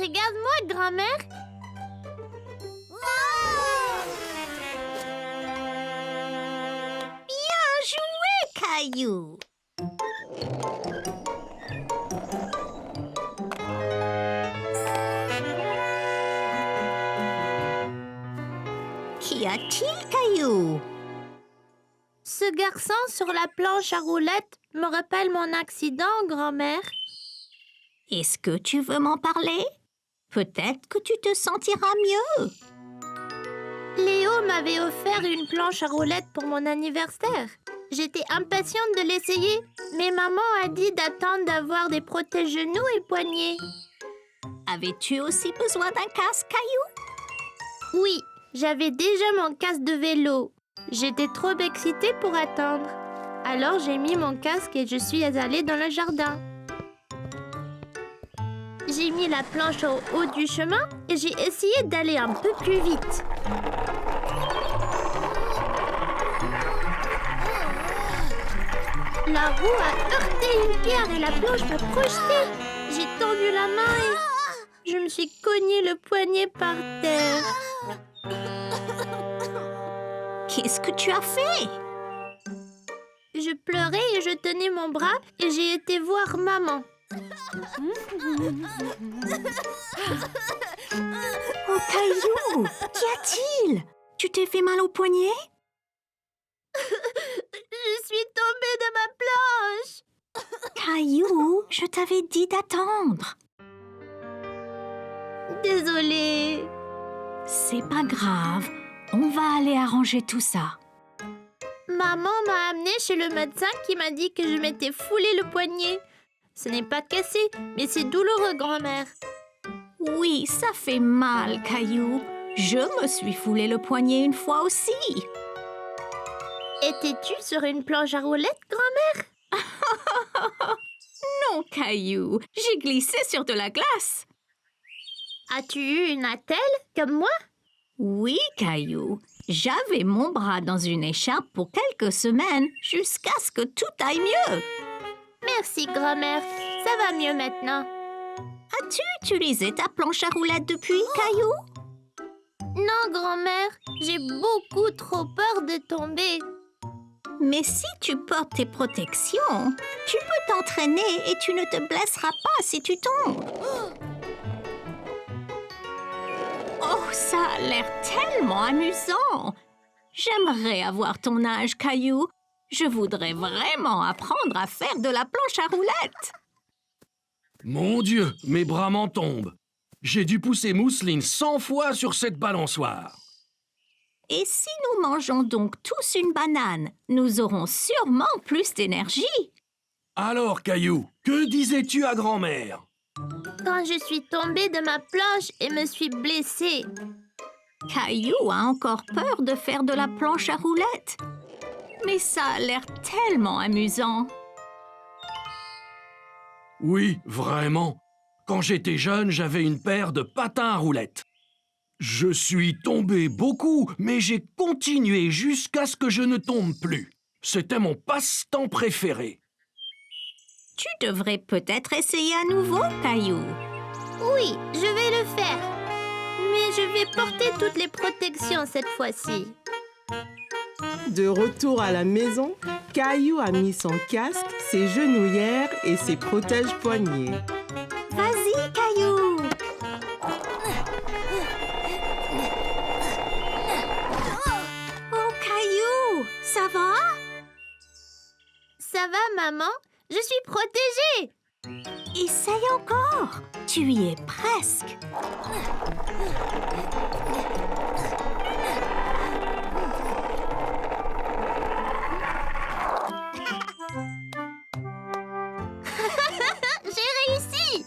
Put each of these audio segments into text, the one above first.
Regarde-moi, grand-mère. Bien joué, Caillou. Qu'y a-t-il, Caillou? Ce garçon sur la planche à roulettes me rappelle mon accident, grand-mère. Est-ce que tu veux m'en parler? Peut-être que tu te sentiras mieux. Léo m'avait offert une planche à roulettes pour mon anniversaire. J'étais impatiente de l'essayer, mais maman a dit d'attendre d'avoir des protège-genoux et poignets. Avais-tu aussi besoin d'un casque, Caillou? Oui, j'avais déjà mon casque de vélo. J'étais trop excitée pour attendre. Alors j'ai mis mon casque et je suis allée dans le jardin. J'ai mis la planche au haut du chemin et j'ai essayé d'aller un peu plus vite. La roue a heurté une pierre et la planche m'a projetée. J'ai tendu la main et je me suis cogné le poignet par terre. Qu'est-ce que tu as fait? Je pleurais et je tenais mon bras et j'ai été voir maman. Oh, Caillou, qu'y a-t-il? Tu t'es fait mal au poignet? Je suis tombée de ma planche. Caillou, je t'avais dit d'attendre. Désolée. C'est pas grave, on va aller arranger tout ça. Maman m'a amenée chez le médecin qui m'a dit que je m'étais foulé le poignet. Ce n'est pas cassé, mais c'est douloureux, grand-mère. Oui, ça fait mal, Caillou. Je me suis foulé le poignet une fois aussi. Étais-tu sur une planche à roulettes, grand-mère? Non, Caillou, j'ai glissé sur de la glace. As-tu eu une attelle, comme moi? Oui, Caillou. J'avais mon bras dans une écharpe pour quelques semaines, jusqu'à ce que tout aille mieux. Merci, grand-mère. Ça va mieux maintenant. As-tu utilisé ta planche à roulettes depuis, Caillou? Non, grand-mère. J'ai beaucoup trop peur de tomber. Mais si tu portes tes protections, tu peux t'entraîner et tu ne te blesseras pas si tu tombes. Oh, ça a l'air tellement amusant! J'aimerais avoir ton âge, Caillou. Je voudrais vraiment apprendre à faire de la planche à roulettes. Mon Dieu, mes bras m'en tombent. J'ai dû pousser Mousseline 100 fois sur cette balançoire. Et si nous mangeons donc tous une banane, nous aurons sûrement plus d'énergie. Alors, Caillou, que disais-tu à grand-mère? Quand je suis tombée de ma planche et me suis blessée. Caillou a encore peur de faire de la planche à roulettes. Mais ça a l'air tellement amusant. Oui, vraiment. Quand j'étais jeune, j'avais une paire de patins à roulettes. Je suis tombé beaucoup, mais j'ai continué jusqu'à ce que je ne tombe plus. C'était mon passe-temps préféré. Tu devrais peut-être essayer à nouveau, Caillou. Oui, je vais le faire. Mais je vais porter toutes les protections cette fois-ci. De retour à la maison, Caillou a mis son casque, ses genouillères et ses protège-poignets. Vas-y, Caillou. Oh, Caillou, ça va? Ça va, maman? Je suis protégée. Essaye encore. Tu y es presque. J'ai réussi.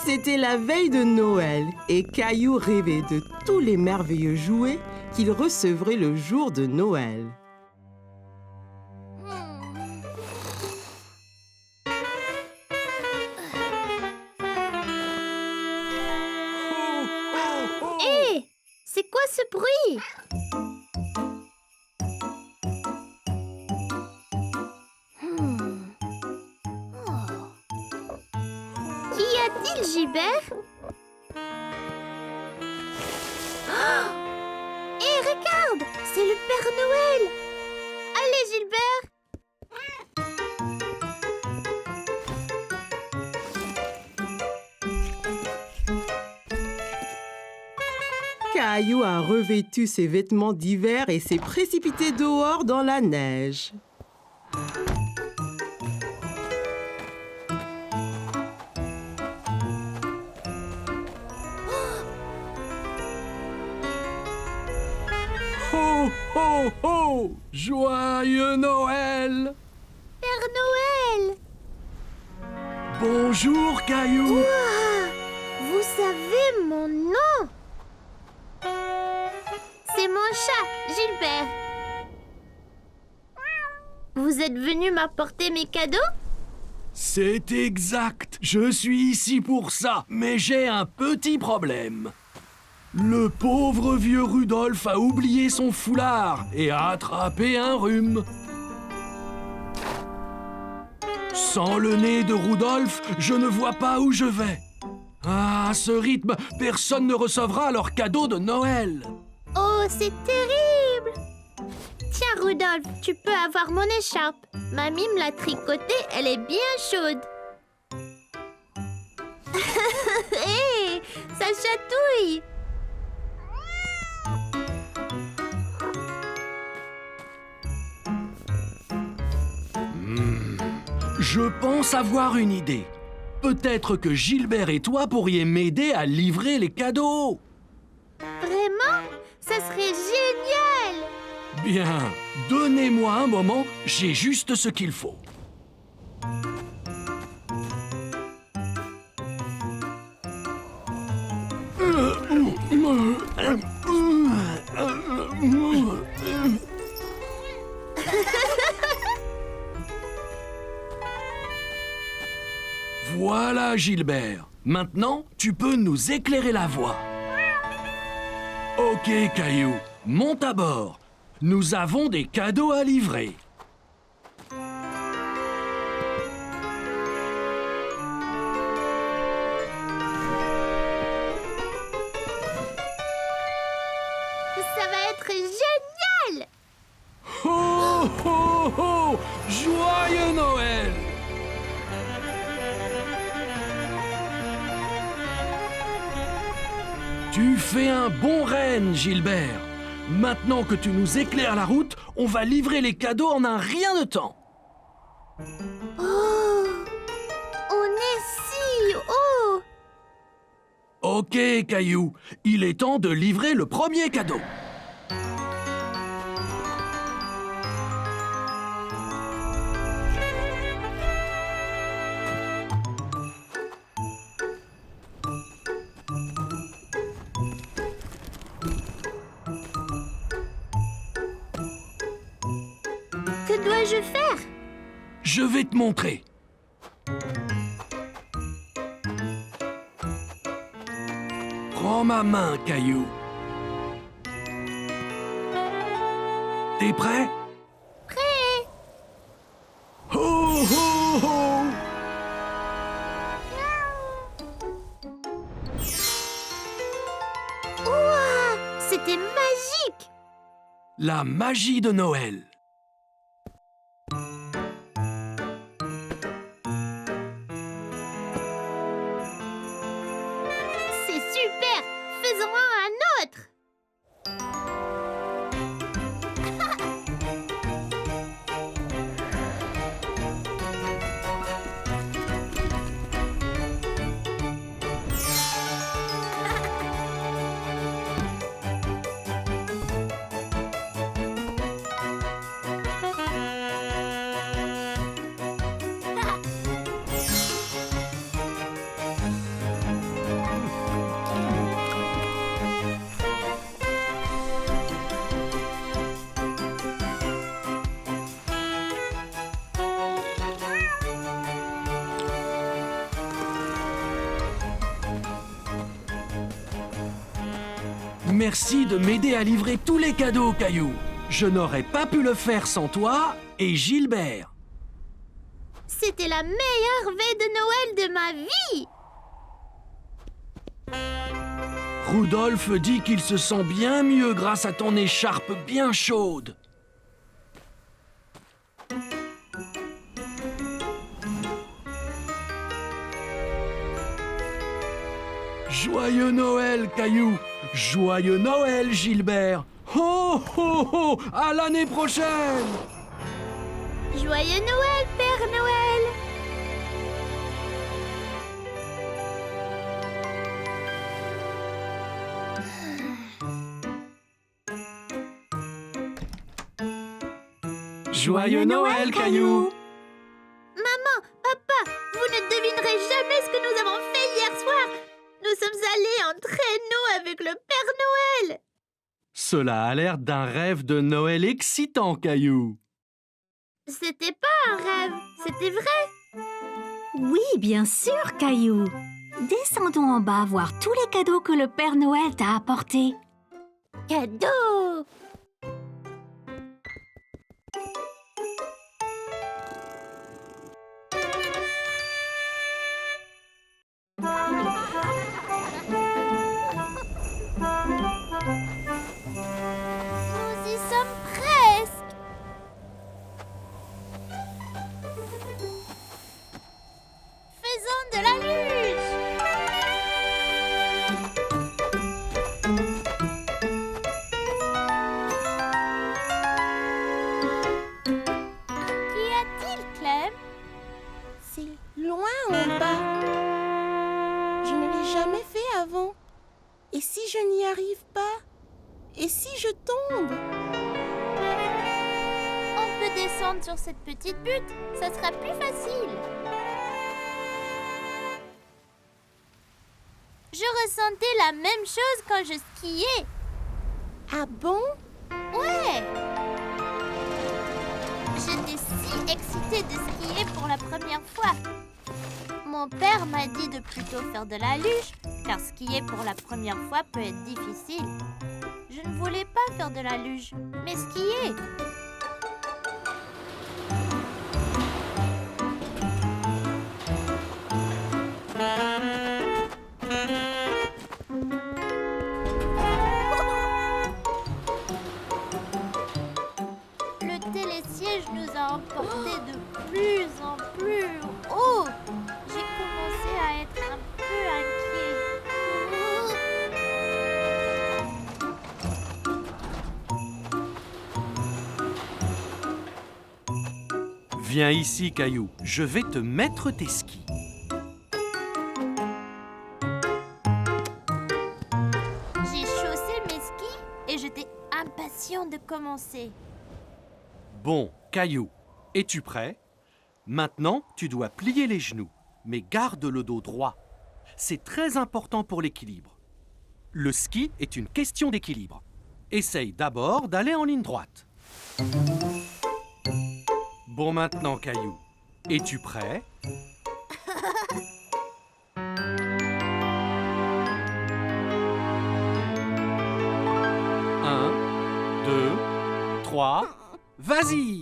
C'était la veille de Noël et Caillou rêvait de tous les merveilleux jouets qu'il recevrait le jour de Noël. Hé, c'est quoi ce bruit? est-il, Gilbert? Oh! Hé, regarde! C'est le Père Noël! Allez, Gilbert! Caillou a revêtu ses vêtements d'hiver et s'est précipité dehors dans la neige. Ho, ho, ho! Joyeux Noël! Père Noël! Bonjour, Caillou! Ouah! Vous savez mon nom? C'est mon chat, Gilbert. Vous êtes venu m'apporter mes cadeaux? C'est exact. Je suis ici pour ça. Mais j'ai un petit problème. Le pauvre vieux Rudolph a oublié son foulard et a attrapé un rhume. Sans le nez de Rudolph, je ne vois pas où je vais. Ah, à ce rythme, personne ne recevra leur cadeau de Noël. Oh, c'est terrible! Tiens, Rudolph, tu peux avoir mon écharpe. Mamie me l'a tricotée, elle est bien chaude. Hé, ça chatouille! Je pense avoir une idée. Peut-être que Gilbert et toi pourriez m'aider à livrer les cadeaux. Vraiment? Ça serait génial! Bien, donnez-moi un moment, j'ai juste ce qu'il faut. Voilà, Gilbert. Maintenant, tu peux nous éclairer la voie. Ok, Caillou, monte à bord. Nous avons des cadeaux à livrer. Ça va être génial! Ho, ho, ho! Joyeux Noël! Tu fais un bon renne, Gilbert. Maintenant que tu nous éclaires la route, on va livrer les cadeaux en un rien de temps. Oh! On est si haut! Ok, Caillou, il est temps de livrer le premier cadeau. Que dois-je faire? Je vais te montrer. Prends ma main, Caillou. T'es prêt? Prêt! Ho, ho, ho! Ouah! C'était magique! La magie de Noël. C'est super! Faisons-en un autre! Merci de m'aider à livrer tous les cadeaux, Caillou. Je n'aurais pas pu le faire sans toi et Gilbert. C'était la meilleure veille de Noël de ma vie! Rudolph dit qu'il se sent bien mieux grâce à ton écharpe bien chaude. Joyeux Noël, Caillou! Joyeux Noël, Gilbert! Ho, ho, ho! À l'année prochaine! Joyeux Noël, Père Noël! Joyeux Noël, Caillou! Maman, papa, vous ne devinerez jamais ce que nous avons fait hier soir. Nous sommes allés en traîneau avec le Père Noël. Cela a l'air d'un rêve de Noël excitant, Caillou. C'était pas un rêve, c'était vrai. Oui, bien sûr, Caillou. Descendons en bas voir tous les cadeaux que le Père Noël t'a apportés. Cadeau! Nous y sommes presque. Faisons de la luge. Qu'y a-t-il, Clem? C'est loin en bas. Je ne l'ai jamais fait avant. Et si je n'y arrive pas? Et si je tombe? On peut descendre sur cette petite butte, ça sera plus facile. Je ressentais la même chose quand je skiais. Ah bon? Ouais! J'étais si excitée de skier pour la première fois. Mon père m'a dit de plutôt faire de la luge, car skier pour la première fois peut être difficile. Je ne voulais pas faire de la luge, mais skier. Le télésiège nous a emportés de plus en plus haut. J'ai commencé à être un peu inquiet. Viens ici, Caillou. Je vais te mettre tes skis. J'ai chaussé mes skis et j'étais impatient de commencer. Bon, Caillou, es-tu prêt? Maintenant, tu dois plier les genoux, mais garde le dos droit. C'est très important pour l'équilibre. Le ski est une question d'équilibre. Essaye d'abord d'aller en ligne droite. Bon, maintenant, Caillou, es-tu prêt? Un, deux, trois, vas-y!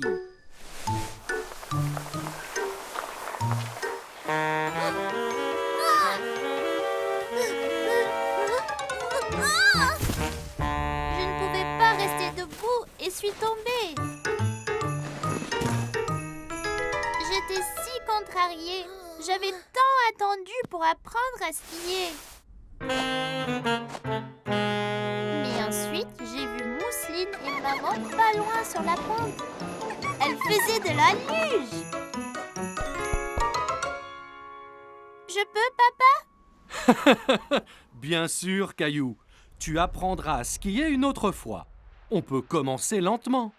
Je ne pouvais pas rester debout et suis tombée. J'étais si contrariée. J'avais tant attendu pour apprendre à skier. Mais ensuite, j'ai vu Mousseline et maman pas loin sur la pente. Elles faisaient de la luge. Je peux, papa? Bien sûr, Caillou. Tu apprendras à skier une autre fois. On peut commencer lentement.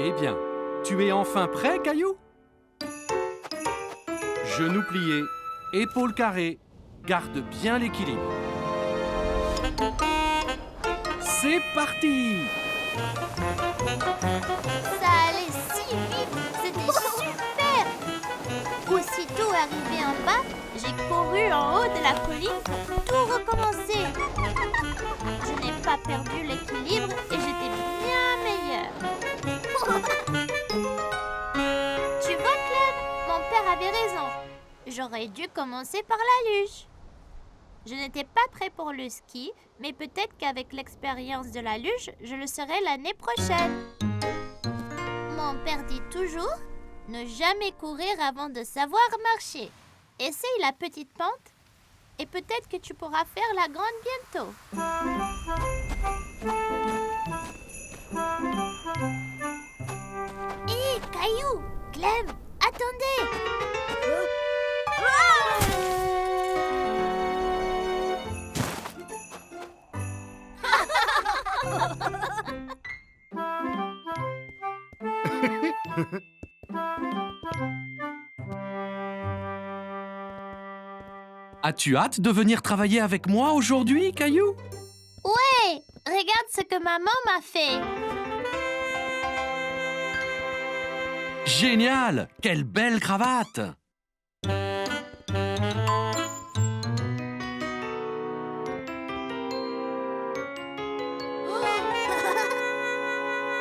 Eh bien, tu es enfin prêt, Caillou? Genoux pliés, épaules carrées, garde bien l'équilibre. C'est parti! Ça allait si vite, c'était super! Aussitôt arrivé en bas, j'ai couru en haut de la colline pour tout recommencer. Je n'ai pas perdu l'équilibre et j'étais J'aurais dû commencer par la luge. Je n'étais pas prêt pour le ski, mais peut-être qu'avec l'expérience de la luge, je le serai l'année prochaine. Mon père dit toujours, ne jamais courir avant de savoir marcher. Essaye la petite pente et peut-être que tu pourras faire la grande bientôt. Hé, Caillou, Clem, attendez! As-tu hâte de venir travailler avec moi aujourd'hui, Caillou? Ouais, regarde ce que maman m'a fait. Génial! Quelle belle cravate!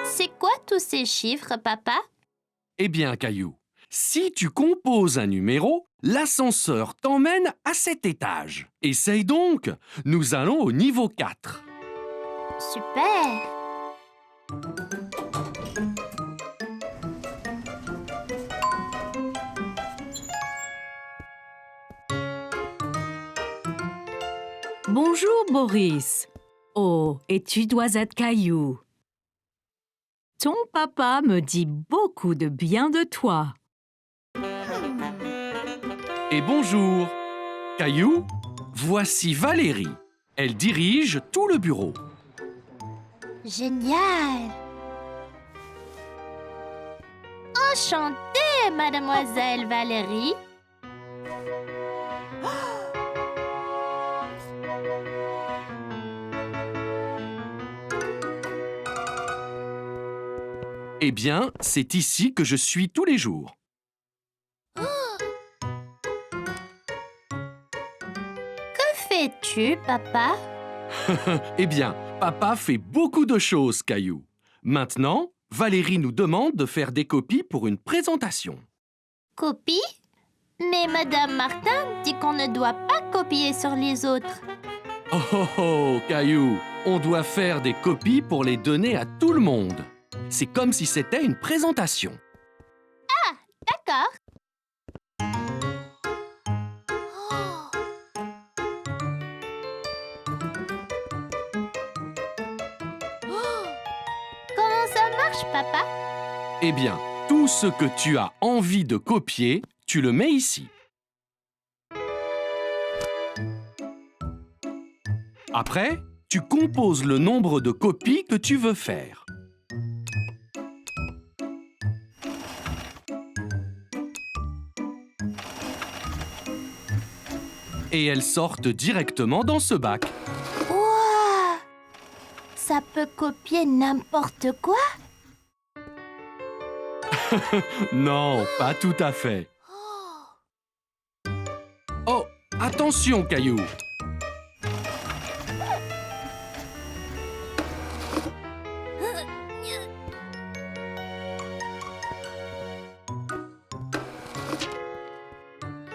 C'est quoi tous ces chiffres, papa? Eh bien, Caillou, si tu composes un numéro, l'ascenseur t'emmène à cet étage. Essaye donc. Nous allons au niveau 4. Super! Bonjour, Boris. Oh, et tu dois être Caillou. Ton papa me dit beaucoup de bien de toi. Et bonjour. Caillou, voici Valérie. Elle dirige tout le bureau. Génial! Enchantée, mademoiselle Valérie. Eh bien, c'est ici que je suis tous les jours. Que fais-tu, papa? Eh bien, papa fait beaucoup de choses, Caillou. Maintenant, Valérie nous demande de faire des copies pour une présentation. Copie? Mais madame Martin dit qu'on ne doit pas copier sur les autres. Oh oh oh, Caillou, on doit faire des copies pour les donner à tout le monde. C'est comme si c'était une présentation. D'accord. Comment ça marche, papa? Eh bien, tout ce que tu as envie de copier, tu le mets ici. Après, tu composes le nombre de copies que tu veux faire. Et elles sortent directement dans ce bac. Ouah! Ça peut copier n'importe quoi? Non, pas tout à fait. Oh, attention, Caillou!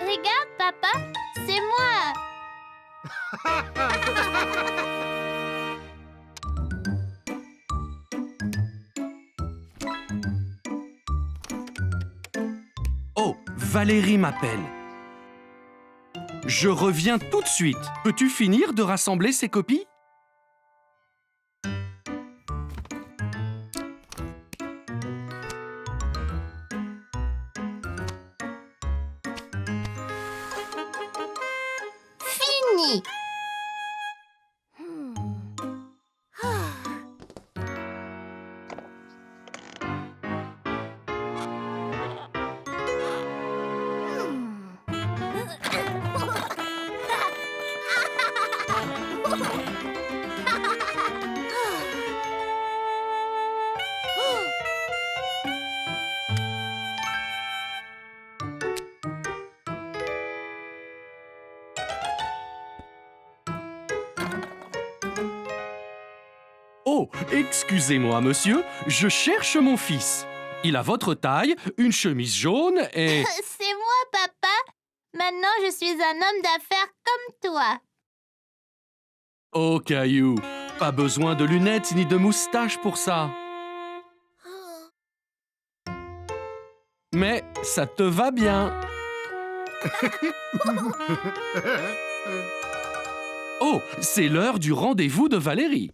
Regarde, papa, c'est moi. Oh, Valérie m'appelle. Je reviens tout de suite. Peux-tu finir de rassembler ces copies? Fini. Oh, excusez-moi, monsieur, je cherche mon fils. Il a votre taille, une chemise jaune et... C'est moi, papa. Maintenant, je suis un homme d'affaires comme toi. Oh, Caillou, pas besoin de lunettes ni de moustache pour ça. Mais ça te va bien. Oh, c'est l'heure du rendez-vous de Valérie.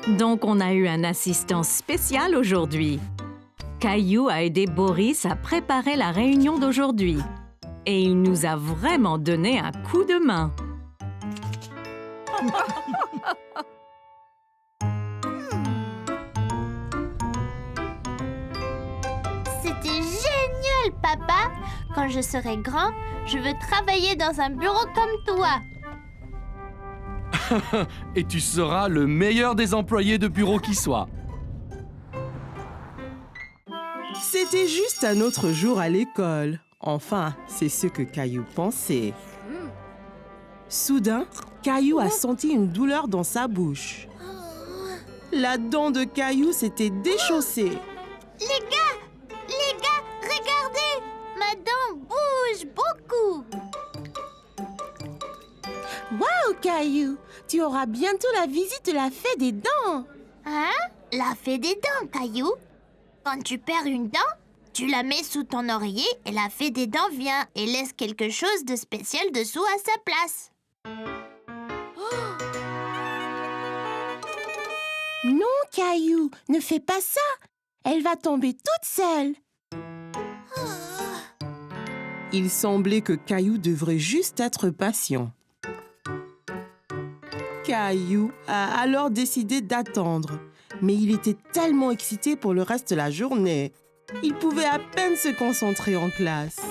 Donc, on a eu un assistant spécial aujourd'hui. Caillou a aidé Boris à préparer la réunion d'aujourd'hui. Et il nous a vraiment donné un coup de main. C'était génial, papa. Quand je serai grand, je veux travailler dans un bureau comme toi. Et tu seras le meilleur des employés de bureau qui soit. C'était juste un autre jour à l'école. Enfin, c'est ce que Caillou pensait. Soudain, Caillou a senti une douleur dans sa bouche. La dent de Caillou s'était déchaussée. Les gars, regardez. Ma dent bouge beaucoup. Waouh, Caillou! Tu auras bientôt la visite de la fée des dents. Hein? La fée des dents, Caillou. Quand tu perds une dent, tu la mets sous ton oreiller et la fée des dents vient et laisse quelque chose de spécial dessous à sa place. Non, Caillou, ne fais pas ça. Elle va tomber toute seule. Il semblait que Caillou devrait juste être patient. Caillou a alors décidé d'attendre, mais il était tellement excité pour le reste de la journée. Il pouvait à peine se concentrer en classe.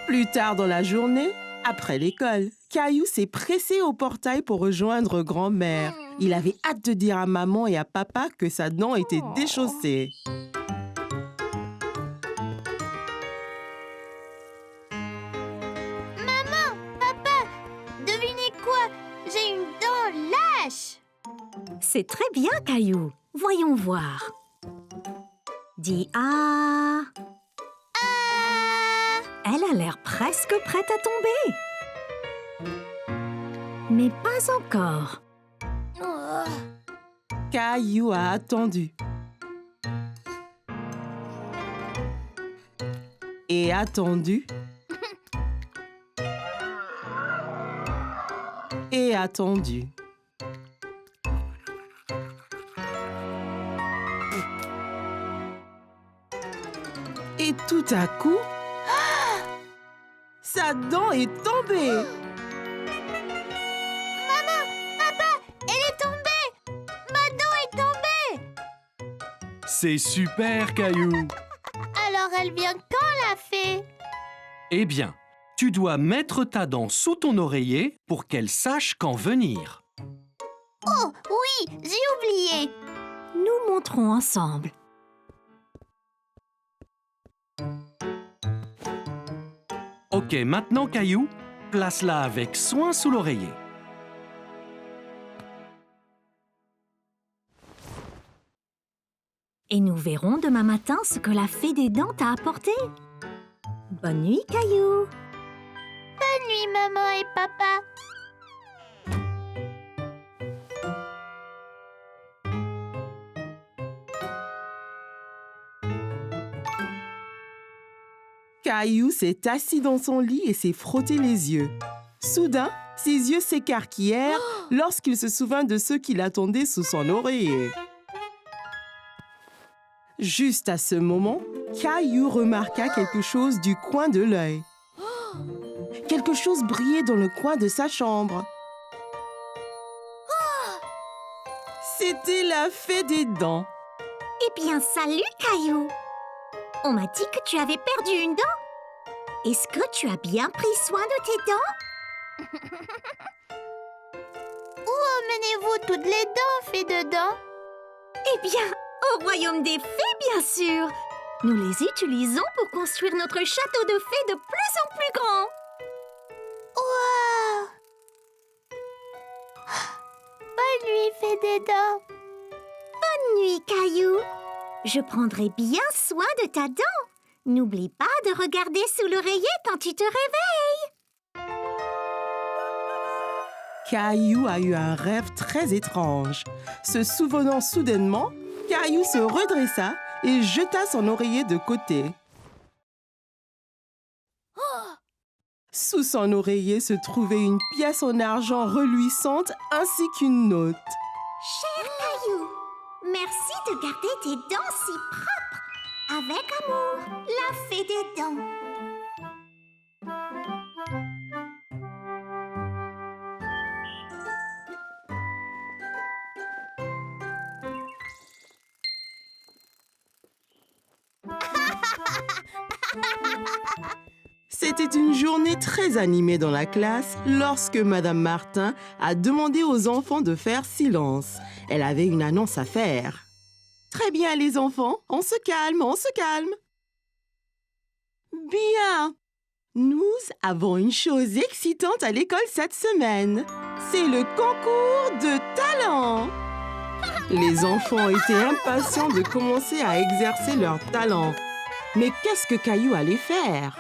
Plus tard dans la journée, après l'école, Caillou s'est pressé au portail pour rejoindre grand-mère. Il avait hâte de dire à maman et à papa que sa dent était déchaussée. Devinez quoi? J'ai une dent lâche. C'est très bien, Caillou. Voyons voir. Dis ah. Ah! Elle a l'air presque prête à tomber. Mais pas encore. Oh. Caillou a attendu. Et attendu. Et attendu. Et tout à coup, sa dent est tombée. Elle est tombée! Ma dent est tombée! C'est super, Caillou. Alors elle vient quand, la fée? Eh bien, tu dois mettre ta dent sous ton oreiller pour qu'elle sache quand venir. Oh, oui, j'ai oublié. Nous montrons ensemble. Ok, maintenant, Caillou, place-la avec soin sous l'oreiller. Et nous verrons demain matin ce que la fée des dents t'a apporté. Bonne nuit, Caillou. Bonne nuit, maman et papa. Caillou s'est assis dans son lit et s'est frotté les yeux. Soudain, ses yeux s'écarquillèrent lorsqu'il se souvint de ceux qui l'attendaient sous son oreiller. Juste à ce moment, Caillou remarqua quelque chose du coin de l'œil. Quelque chose brillait dans le coin de sa chambre. C'était la fée des dents. Eh bien, salut, Caillou. On m'a dit que tu avais perdu une dent. Est-ce que tu as bien pris soin de tes dents? Où emmenez-vous toutes les dents, fée de dents? Eh bien, au royaume des fées, bien sûr. Nous les utilisons pour construire notre château de fées de plus en plus grand. Wow! Bonne nuit, fée des dents. Bonne nuit, Caillou. Je prendrai bien soin de ta dent. N'oublie pas de regarder sous l'oreiller quand tu te réveilles. Caillou a eu un rêve très étrange. Se souvenant soudainement, Caillou se redressa et jeta son oreiller de côté. Sous son oreiller se trouvait une pièce en argent reluisante ainsi qu'une note. Cher Caillou, merci de garder tes dents si propres. Avec amour, la fée des dents. C'était une journée très animée dans la classe lorsque Madame Martin a demandé aux enfants de faire silence. Elle avait une annonce à faire. Très bien les enfants, on se calme, on se calme. Bien. Nous avons une chose excitante à l'école cette semaine. C'est le concours de talent. Les enfants étaient impatients de commencer à exercer leur talent. Mais qu'est-ce que Caillou allait faire?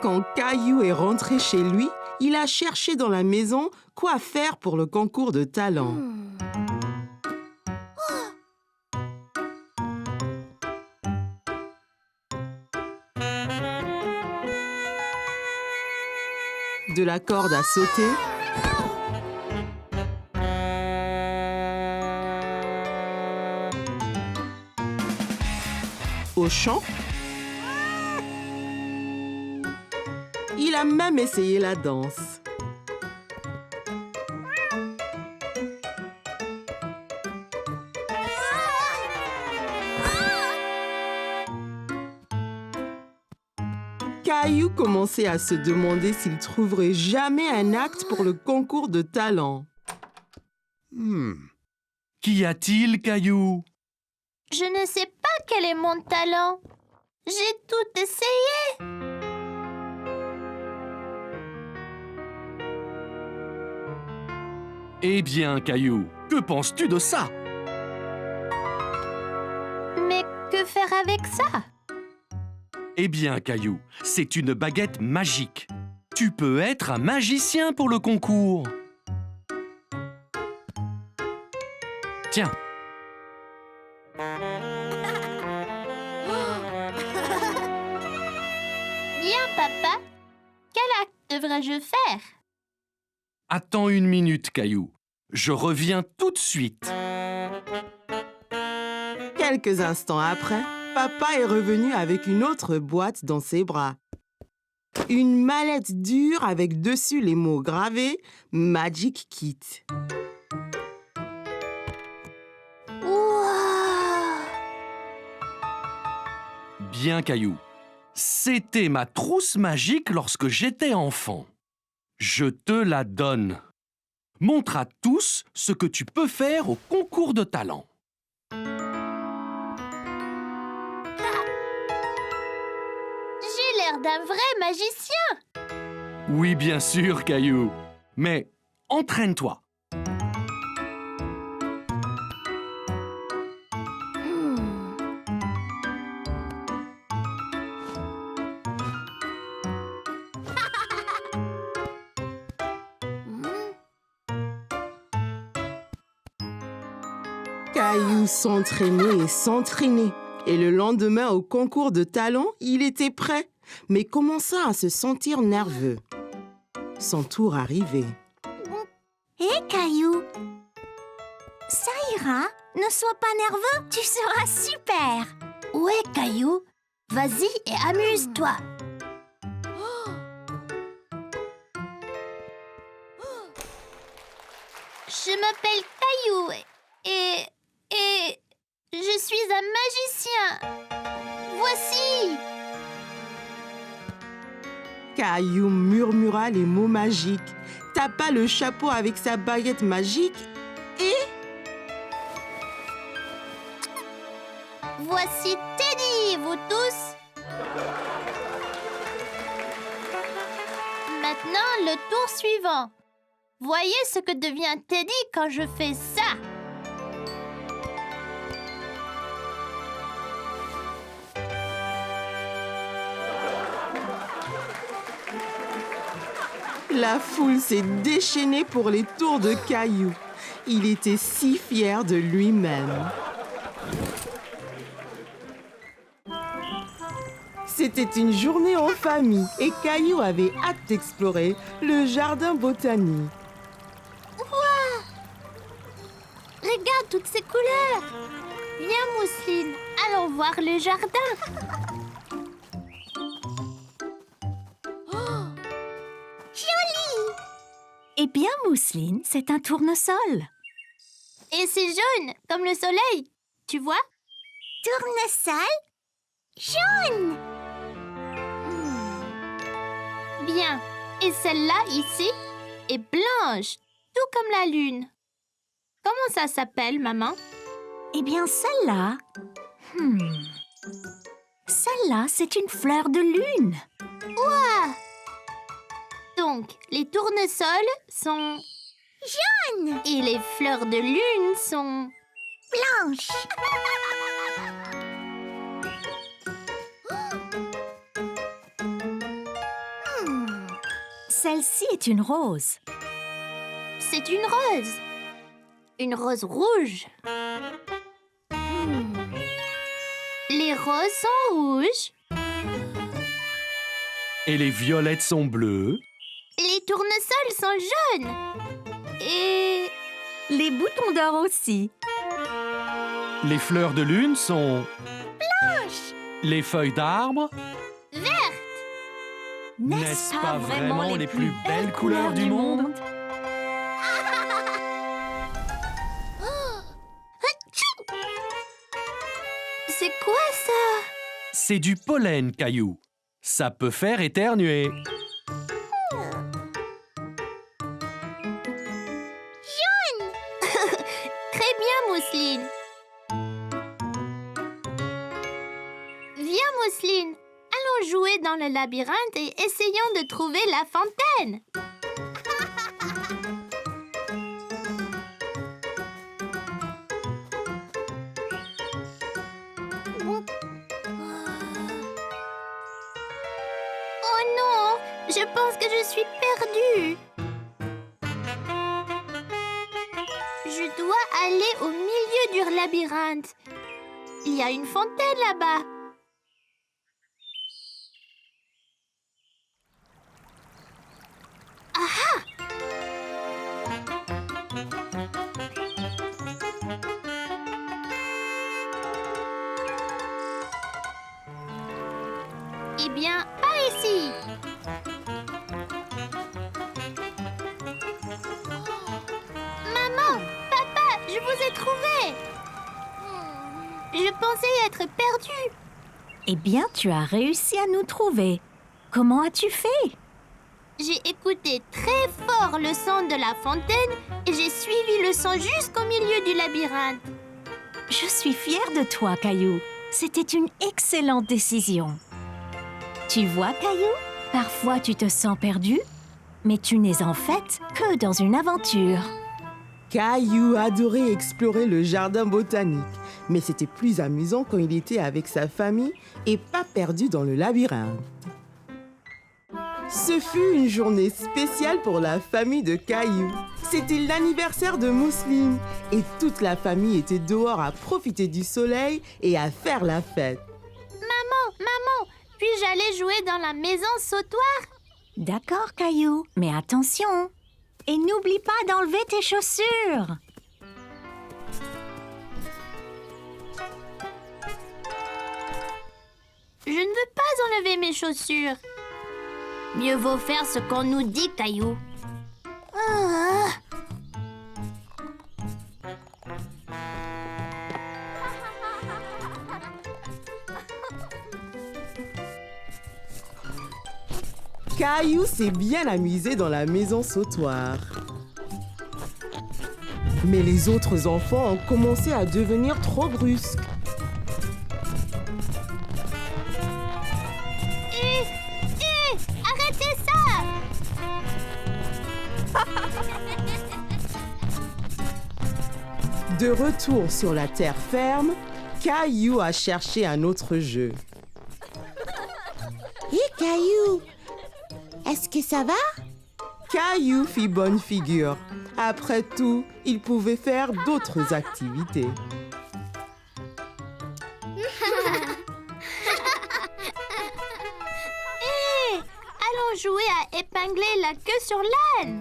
Quand Caillou est rentré chez lui, il a cherché dans la maison quoi faire pour le concours de talent. De la corde à sauter, au chant. Il a même essayé la danse. Caillou commençait à se demander s'il trouverait jamais un acte pour le concours de talent. Qu'y a-t-il, Caillou? Je ne sais pas quel est mon talent. J'ai tout essayé. Eh bien, Caillou, que penses-tu de ça? Mais que faire avec ça? Eh bien, Caillou, c'est une baguette magique. Tu peux être un magicien pour le concours. Tiens. Bien, papa. Quel acte devrais-je faire? Attends une minute, Caillou. Je reviens tout de suite. Quelques instants après, papa est revenu avec une autre boîte dans ses bras. Une mallette dure avec dessus les mots gravés « Magic Kit ». Wow! Bien, Caillou. C'était ma trousse magique lorsque j'étais enfant. Je te la donne. Montre à tous ce que tu peux faire au concours de talent. J'ai l'air d'un vrai magicien. Oui, bien sûr, Caillou. Mais entraîne-toi. Caillou s'entraînait et s'entraînait. Et le lendemain, au concours de talent, il était prêt, mais commença à se sentir nerveux. Son tour arrivait. Hé, Caillou, ça ira. Ne sois pas nerveux, tu seras super. Ouais, Caillou. Vas-y et amuse-toi. Je m'appelle Caillou et je suis un magicien. Voici. Caillou murmura les mots magiques, tapa le chapeau avec sa baguette magique et... Voici Teddy, vous tous. Maintenant, le tour suivant. Voyez ce que devient Teddy quand je fais ça. La foule s'est déchaînée pour les tours de Caillou. Il était si fier de lui-même. C'était une journée en famille et Caillou avait hâte d'explorer le jardin botanique. Regarde toutes ces couleurs. Viens, Mousseline, allons voir le jardin. Eh bien, Mousseline, c'est un tournesol. Et c'est jaune, comme le soleil. Tu vois? Tournesol jaune. Bien. Et celle-là, ici, est blanche, tout comme la lune. Comment ça s'appelle, maman? Eh bien, celle-là... Celle-là, c'est une fleur de lune. Donc, les tournesols sont... jaunes. Et les fleurs de lune sont... blanches. Celle-ci est une rose. C'est une rose. Une rose rouge. Les roses sont rouges. Et les violettes sont bleues. Les tournesols sont jaunes. Et... Les boutons d'or aussi. Les fleurs de lune sont... blanches. Les feuilles d'arbre. N'est-ce pas vraiment les plus belles couleurs du monde? C'est quoi ça? C'est du pollen, Caillou. Ça peut faire éternuer. Très bien, Mousseline. Viens, Mousseline. Allons jouer dans le labyrinthe et essayons de trouver la fontaine. Oh non, je pense que je suis perdue. Je dois aller au milieu du labyrinthe. Il y a une fontaine là-bas. Eh bien, pas ici. Maman, papa, je vous ai trouvé. Je pensais être perdue. Eh bien, tu as réussi à nous trouver. Comment as-tu fait? J'ai écouté très fort le son de la fontaine et j'ai suivi le son jusqu'au milieu du labyrinthe. Je suis fière de toi, Caillou. C'était une excellente décision. Tu vois, Caillou, parfois tu te sens perdu, mais tu n'es en fait que dans une aventure. Caillou adorait explorer le jardin botanique, mais c'était plus amusant quand il était avec sa famille et pas perdu dans le labyrinthe. Ce fut une journée spéciale pour la famille de Caillou. C'était l'anniversaire de Mousseline et toute la famille était dehors à profiter du soleil et à faire la fête. Maman, puis-je aller jouer dans la maison sautoir? D'accord, Caillou, mais attention. Et n'oublie pas d'enlever tes chaussures. Je ne veux pas enlever mes chaussures. Mieux vaut faire ce qu'on nous dit, Caillou. Ah. Caillou s'est bien amusé dans la maison sautoir. Mais les autres enfants ont commencé à devenir trop brusques. Arrêtez ça! De retour sur la terre ferme, Caillou a cherché un autre jeu. Hé, Caillou, est-ce que ça va? Caillou fit bonne figure. Après tout, il pouvait faire d'autres activités. Hé, allons jouer à épingler la queue sur l'âne.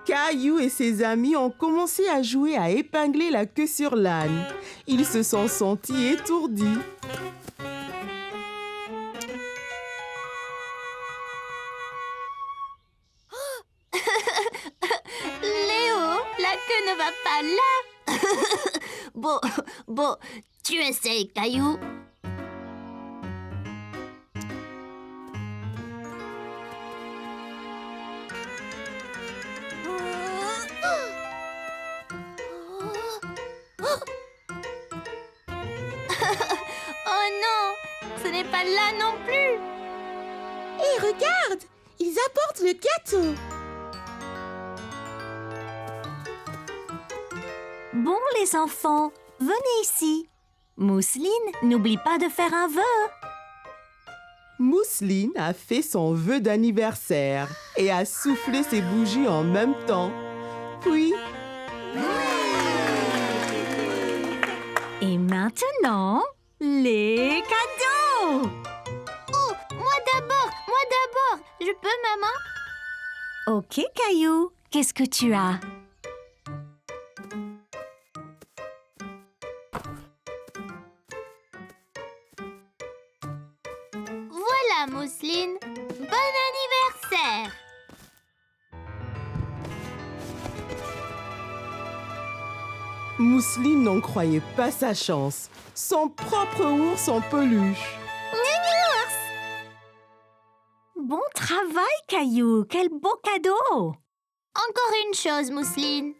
Caillou et ses amis ont commencé à jouer à épingler la queue sur l'âne. Ils se sont sentis étourdis. Léo, la queue ne va pas là. Bon, tu essayes, Caillou. Oh non, ce n'est pas là non plus. Hé, regarde! Ils apportent le gâteau. Bon, les enfants, venez ici. Mousseline, n'oublie pas de faire un vœu. Mousseline a fait son vœu d'anniversaire et a soufflé ses bougies en même temps. Puis, Et maintenant, les cadeaux. Oh, moi d'abord. Je peux, maman? Ok, Caillou, qu'est-ce que tu as? Voilà, Mousseline. Bon anniversaire. Mousseline n'en croyait pas sa chance. Son propre ours en peluche. Bon travail, Caillou, quel beau cadeau. Encore une chose, Mousseline.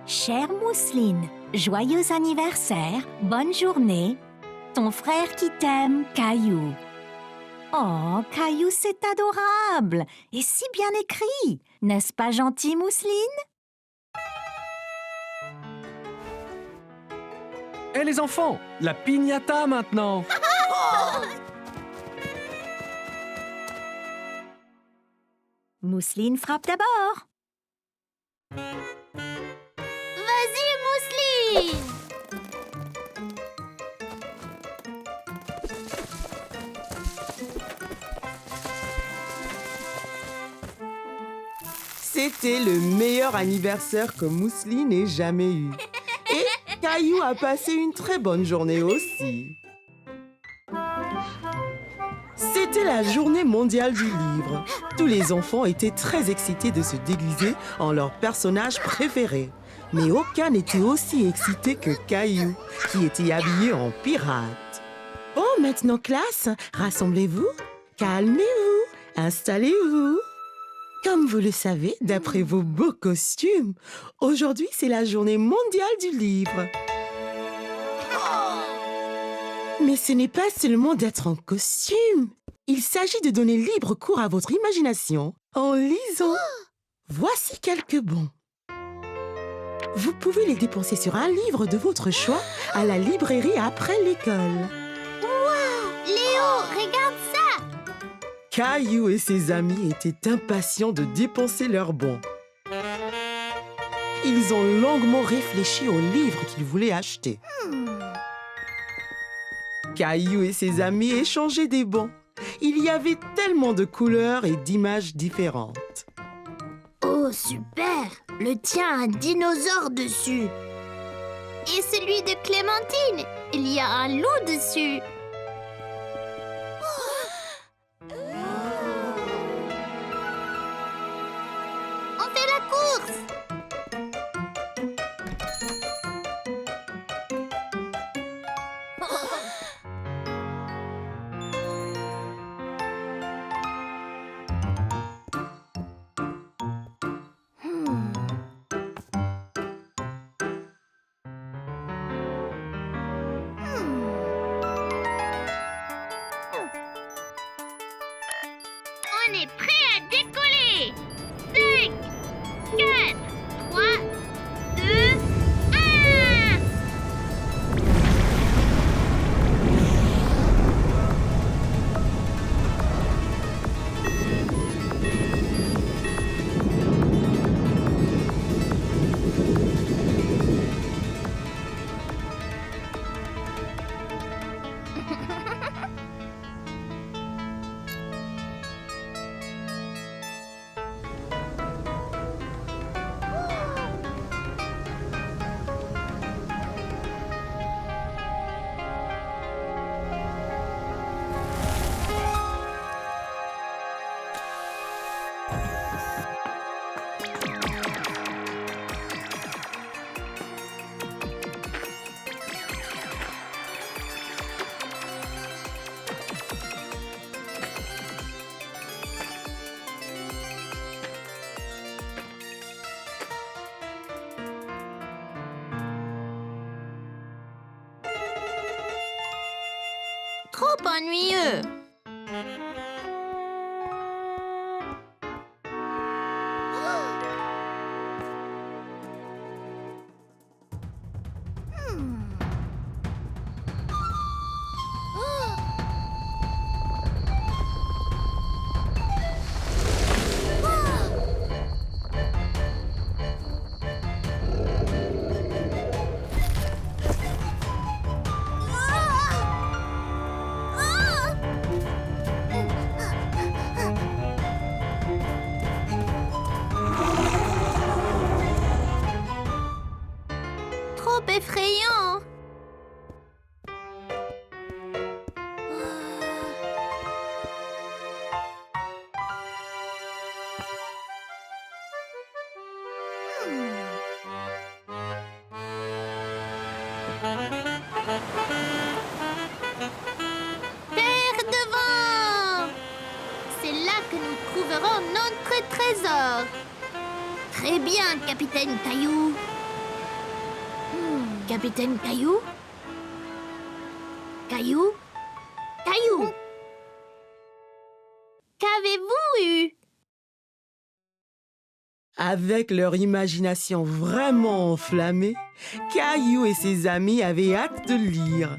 Chère Mousseline, joyeux anniversaire, bonne journée. Ton frère qui t'aime, Caillou. Oh, Caillou, c'est adorable et si bien écrit. N'est-ce pas gentil, Mousseline? Hé les enfants, la piñata maintenant. Mousseline frappe d'abord. Vas-y, Mousseline. C'était le meilleur anniversaire que Mousseline ait jamais eu. Et Caillou a passé une très bonne journée aussi. C'était la journée mondiale du livre. Tous les enfants étaient très excités de se déguiser en leur personnage préféré. Mais aucun n'était aussi excité que Caillou, qui était habillé en pirate. Oh, maintenant classe, rassemblez-vous, calmez-vous, installez-vous. Comme vous le savez, d'après vos beaux costumes, aujourd'hui c'est la journée mondiale du livre. Mais ce n'est pas seulement d'être en costume. Il s'agit de donner libre cours à votre imagination en lisant. Voici quelques bons. Vous pouvez les dépenser sur un livre de votre choix à la librairie après l'école. Léo, regarde ça. Caillou et ses amis étaient impatients de dépenser leurs bons. Ils ont longuement réfléchi au livre qu'ils voulaient acheter. Caillou et ses amis échangeaient des bons. Il y avait tellement de couleurs et d'images différentes. Oh, super. Le tien a un dinosaure dessus. Et celui de Clémentine, il y a un loup dessus. On fait la course. On est prêt à décoller. 5, 4, 3, 2, 1. ennuyeux. Trop effrayant. Terre devant. C'est là que nous trouverons notre trésor. Très bien, Capitaine Caillou. Capitaine Caillou? Caillou? Caillou? Qu'avez-vous eu? Avec leur imagination vraiment enflammée, Caillou et ses amis avaient hâte de lire.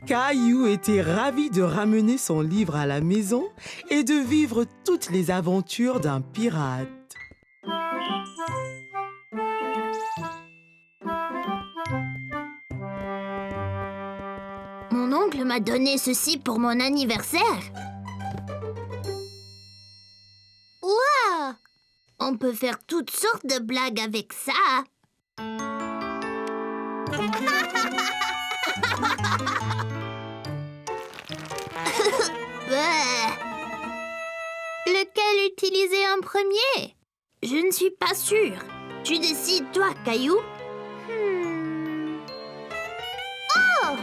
Caillou était ravi de ramener son livre à la maison et de vivre toutes les aventures d'un pirate. Mon oncle m'a donné ceci pour mon anniversaire. Waouh! On peut faire toutes sortes de blagues avec ça. Lequel utiliser en premier? Je ne suis pas sûre. Tu décides, toi, Caillou. Oh!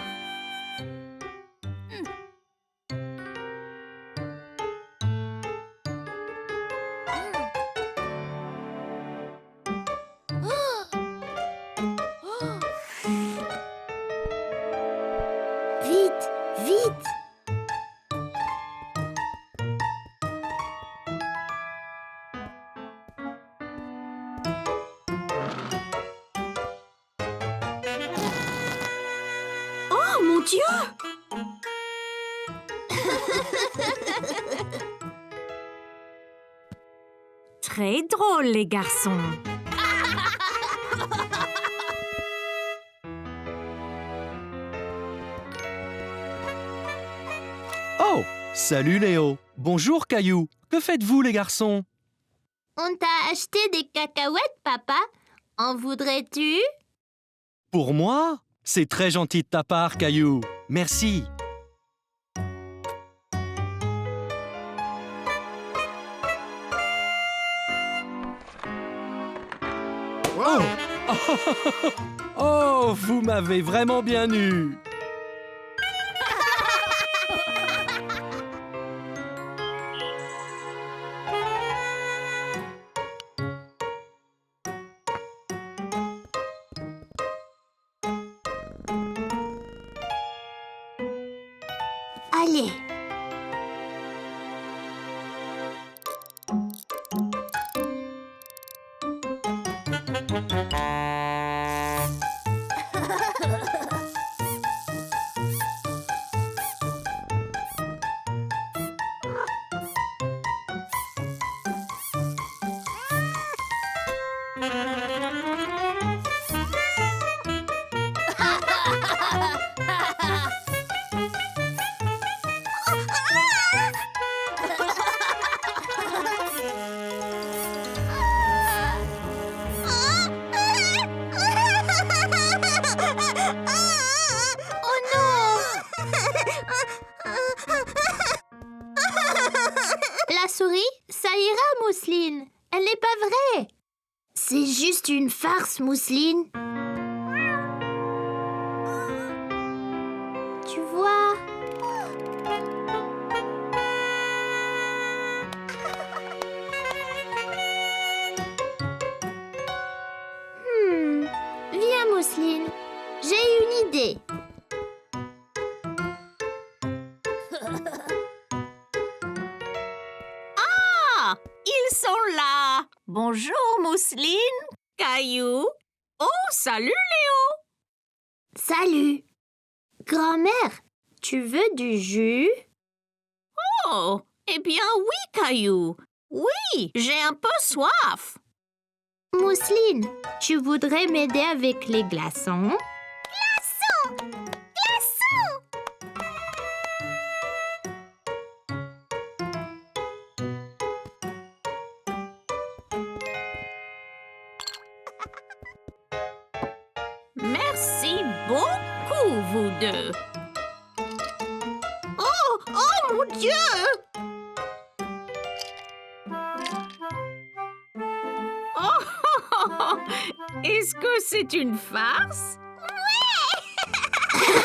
Vite, vite! Oh, mon Dieu! Très drôle, les garçons. Oh, salut Léo. Bonjour Caillou. Que faites-vous les garçons? On t'a acheté des cacahuètes, papa. En voudrais-tu? Pour moi? C'est très gentil de ta part, Caillou. Merci. Oh! Oh, vous m'avez vraiment bien eu. Allez. Oh non! La souris, ça ira, Mousseline. Elle n'est pas vraie. C'est juste une farce, Mousseline. Tu vois? Viens, Mousseline. J'ai une idée. Ah, ils sont là. Bonjour, Mousseline, Caillou. Oh, salut, Léo. Salut. Grand-mère, tu veux du jus? Oh, eh bien oui, Caillou. Oui, j'ai un peu soif. Mousseline, tu voudrais m'aider avec les glaçons? Merci beaucoup, vous deux. Oh mon Dieu! Oh, est-ce que c'est une farce? Ouais!